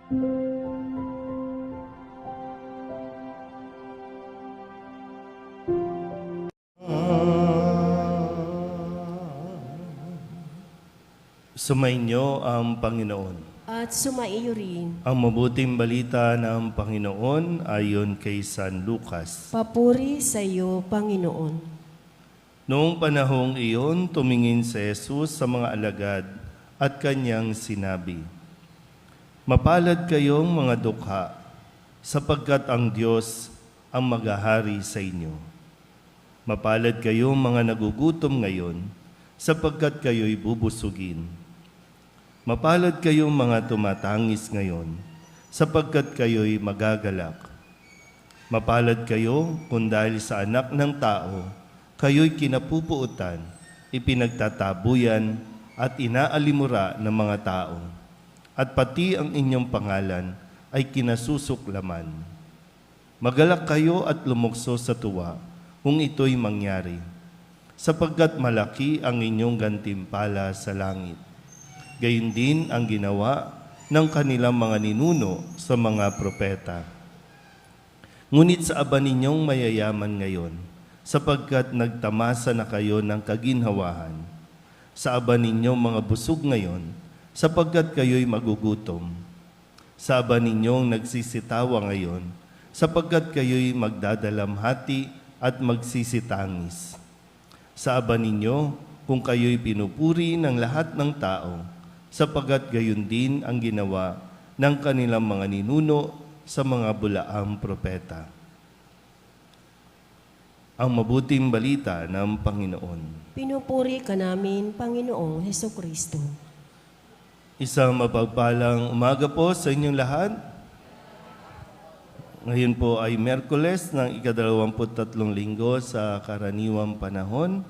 Sumainyo ang Panginoon. At sumaiyo rin. Ang mabuting balita ng Panginoon ayon kay San Lucas. Papuri sa iyo, Panginoon. Noong panahong iyon, tumingin si Jesus sa mga alagad at kanyang sinabi, "Mapalad kayong mga dukha, sapagkat ang Diyos ang maghahari sa inyo. Mapalad kayong mga nagugutom ngayon, sapagkat kayo'y bubusugin. Mapalad kayong mga tumatangis ngayon, sapagkat kayo'y magagalak. Mapalad kayo kung dahil sa Anak ng Tao, kayo'y kinapupuutan, ipinagtatabuyan at inaalimura ng mga tao, at pati ang inyong pangalan ay kinasusuklaman. Magalak kayo at lumukso sa tuwa kung ito'y mangyari, sapagkat malaki ang inyong gantimpala sa langit. Gayon din ang ginawa ng kanilang mga ninuno sa mga propeta. Ngunit sa aba ninyong mayayaman ngayon, sapagkat nagtamasa na kayo ng kaginhawahan. Sa aba ninyong mga busog ngayon, sapagkat kayo'y magugutom. Sa aba ninyong nagsisitawa ngayon, sapagkat kayo'y magdadalamhati at magsisitangis. Sa aba ninyo, kung kayo'y pinupuri ng lahat ng tao, sapagkat gayon din ang ginawa ng kanilang mga ninuno sa mga bulaang propeta." Ang mabuting balita ng Panginoon. Pinupuri ka namin, Panginoong Hesukristo. Isang mapagpalang umaga po sa inyong lahat. Ngayon po ay Miyerkules ng ika-23 linggo sa karaniwang panahon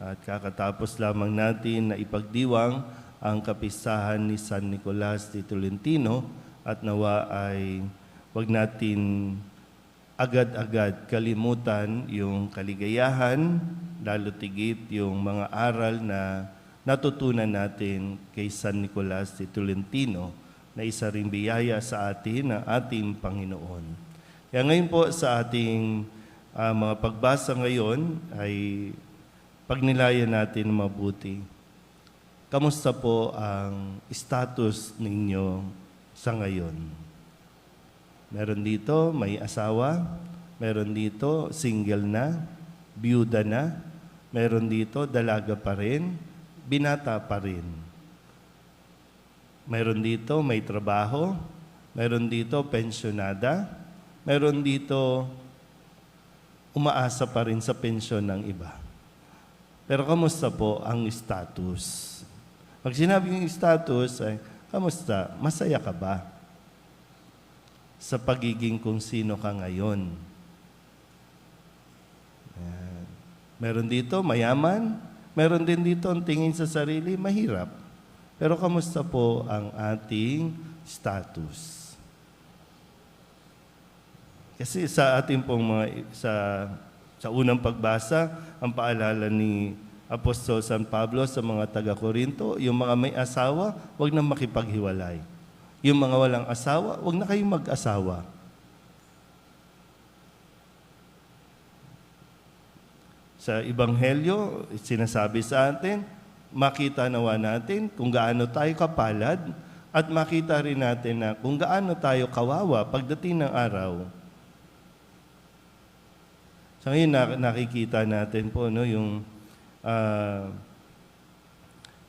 at kakatapos lamang natin na ipagdiwang ang kapistahan ni San Nicolas de Tolentino at nawa ay wag natin agad-agad kalimutan yung kaligayahan, lalo tigit yung mga aral na natutunan natin kay San Nicolas de Tolentino na isa ring biyaya sa atin ng ating Panginoon. Kaya ngayon po sa ating mga pagbasa ngayon ay pagnilayan natin mabuti. Kamusta po ang status ninyo sa ngayon? Meron dito may asawa, meron dito single na, byuda na, meron dito dalaga pa rin, binata pa rin. Meron dito may trabaho, meron dito pensyonada, meron dito umaasa pa rin sa pensyon ng iba. Pero kamusta po ang status? Pag sinabi yung status ay, kamusta? Masaya ka ba sa pagiging kung sino ka ngayon? Ayan. Meron dito mayaman, meron din dito ang tingin sa sarili mahirap. Pero kamusta po ang ating status? Kasi sa ating pong sa unang pagbasa, ang paalala ni Apostol San Pablo sa mga taga-Korinto, yung mga may asawa, huwag na makipaghiwalay. Yung mga walang asawa, huwag na kayong mag-asawa. Sa Ebanghelyo, sinasabi sa atin, makita nawa natin kung gaano tayo kapalad at makita rin natin na kung gaano tayo kawawa pagdating ng araw. So ngayon nakikita natin po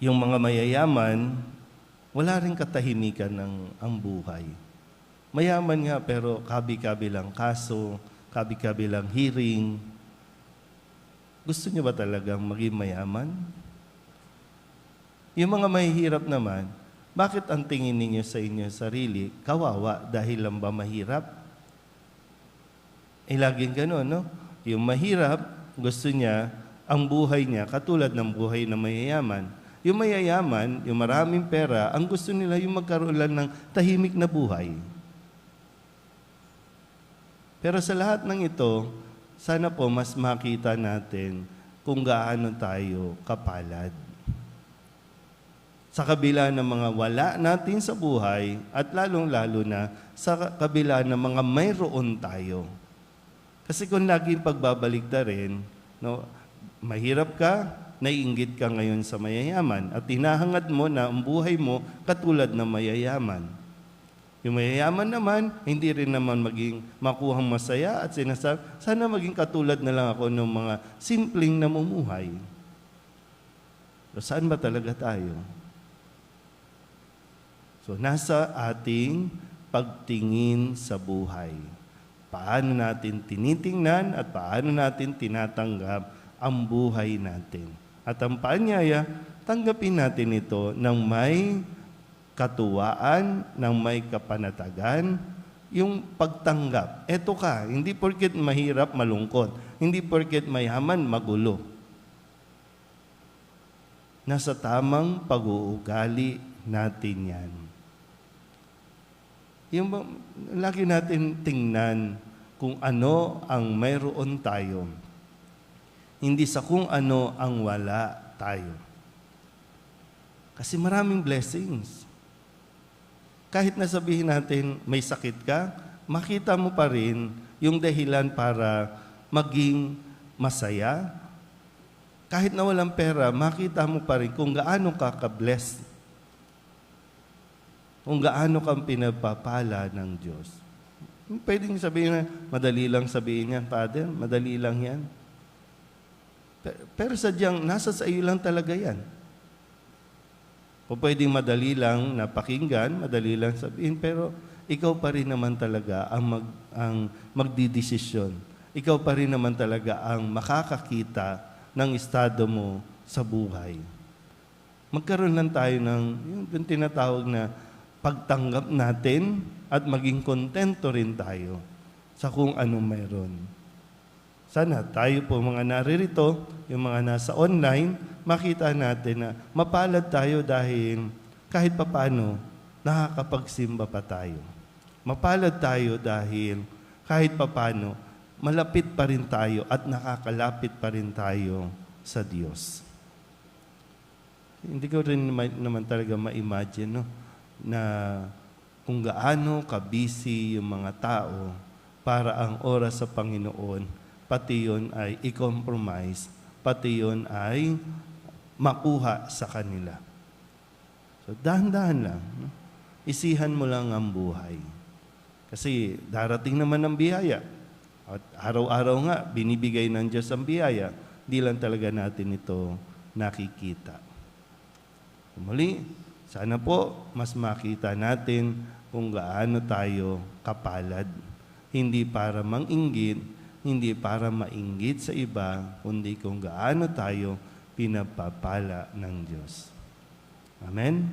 yung mga mayayaman, wala rin katahimikan ang buhay. Mayaman nga pero kabi-kabilang kaso, kabi-kabilang hearing. Gusto niyo ba talagang maging mayaman? Yung mga mahihirap naman, bakit ang tingin ninyo sa inyong sarili, kawawa dahil lang ba mahirap? Laging gano'n, no? Yung mahirap, gusto niya, ang buhay niya, katulad ng buhay ng mayayaman. Yung mayayaman, yung maraming pera, ang gusto nila yung magkaroon lang ng tahimik na buhay. Pero sa lahat ng ito, sana po mas makita natin kung gaano tayo kapalad. Sa kabila ng mga wala natin sa buhay at lalong-lalo na sa kabila ng mga mayroon tayo. Kasi kung laging pagbabalik rin, no, mahirap ka, naiinggit ka ngayon sa mayayaman at hinahangad mo na ang buhay mo katulad ng mayayaman. Yung mayayaman naman, hindi rin naman maging makuhang masaya at sinasabi, sana maging katulad na lang ako ng mga simpleng namumuhay. So, saan ba talaga tayo? So, nasa ating pagtingin sa buhay. Paano natin tinitingnan at paano natin tinatanggap ang buhay natin. At ang paanyaya, tanggapin natin ito ng may katuwaan, ng may kapanatagan, yung pagtanggap. Eto ka, hindi porket mahirap, malungkot. Hindi porket mayaman, magulo. Nasa tamang pag-uugali natin yan. Yung lagi natin tingnan kung ano ang mayroon tayo. Hindi sa kung ano ang wala tayo. Kasi maraming blessings. Kahit nasabihin natin may sakit ka, makita mo pa rin yung dahilan para maging masaya. Kahit na walang pera, makita mo pa rin kung gaano ka ka-blessed. Kung gaano kang pinagpapala ng Diyos. Pwedeng sabihin na, madali lang sabihin yan, Father, madali lang yan. Pero sadyang, nasa sa iyo lang talaga yan. O pwedeng madali lang napakinggan, madali lang sabihin, pero ikaw pa rin naman talaga ang magdidesisyon. Ikaw pa rin naman talaga ang makakakita ng estado mo sa buhay. Magkaroon lang tayo ng yung tinatawag na pagtanggap natin at maging kontento rin tayo sa kung anong mayroon. Sana tayo po mga naririto, yung mga nasa online, makita natin na mapalad tayo dahil kahit papano nakakapagsimba pa tayo. Mapalad tayo dahil kahit papano malapit pa rin tayo at nakakalapit pa rin tayo sa Diyos. Hindi ko rin naman talaga ma-imagine, no? Na kung gaano ka-busy yung mga tao para ang oras sa Panginoon, pati yun ay i-compromise, pati yun ay makuha sa kanila. So, dahan-dahan lang. No? Isihan mo lang ang buhay. Kasi darating naman ang biyaya. At araw-araw nga, binibigay ng Diyos ang biyaya. Di lang talaga natin ito nakikita. Muli, sana po mas makita natin kung gaano tayo kapalad. Hindi para manginggit, hindi para mainggit sa iba, kundi kung gaano tayo pinapapala ng Diyos. Amen?